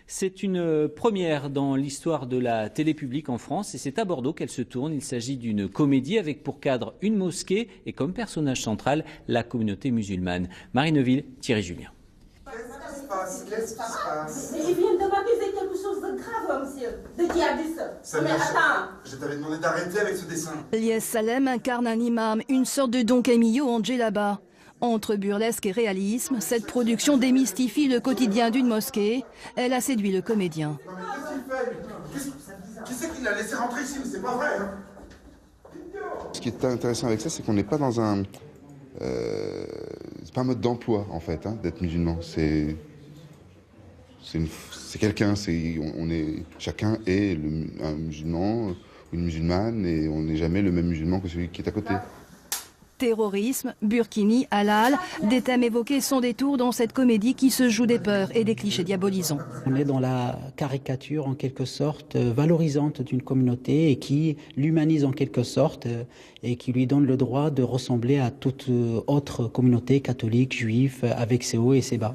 C'est une première dans l'histoire de la télé publique en France et c'est à Bordeaux qu'elle se tourne. Il s'agit d'une comédie avec pour cadre une mosquée et comme personnage central la communauté musulmane. Marie Neuville, Thierry Julien. Qu'est-ce qui se passe? Mais il vient de m'accuser quelque chose de grave, monsieur. De qui a dit ça? Mais attends. Je t'avais demandé d'arrêter avec ce dessin. Elias Salem incarne un imam, une sorte de Don Camillo en djellaba. Entre burlesque et réalisme, cette production démystifie le quotidien d'une mosquée. Elle a séduit le comédien. Non mais qu'est-ce qu'il fait? Qui c'est qui l'a laissé rentrer ici? Mais c'est pas vrai, hein. Ce qui est intéressant avec ça, c'est qu'on n'est pas dans un... c'est pas un mode d'emploi, en fait, hein, d'être musulman. C'est quelqu'un, chacun est un musulman ou une musulmane et on n'est jamais le même musulman que celui qui est à côté. Terrorisme, burkini, halal, des thèmes évoqués sont des tours dans cette comédie qui se joue des peurs et des clichés diabolisants. On est dans la caricature en quelque sorte valorisante d'une communauté et qui l'humanise en quelque sorte et qui lui donne le droit de ressembler à toute autre communauté catholique, juive, avec ses hauts et ses bas.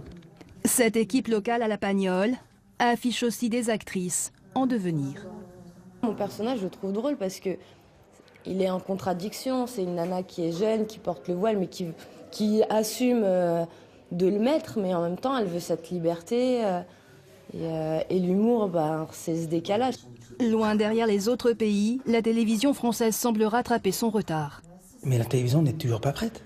Cette équipe locale à la Pagnole affiche aussi des actrices en devenir. Mon personnage, je le trouve drôle parce que il est en contradiction. C'est une nana qui est jeune, qui porte le voile, mais qui assume de le mettre, mais en même temps, elle veut cette liberté. Et l'humour, c'est ce décalage. Loin derrière les autres pays, la télévision française semble rattraper son retard. Mais la télévision n'est toujours pas prête.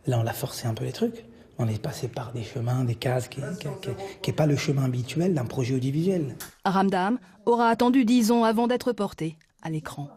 Là, on a forcé un peu les trucs. On est passé par des chemins, des cases, qui n'est pas le chemin habituel d'un projet audiovisuel. Ramdam aura attendu 10 ans avant d'être porté à l'écran.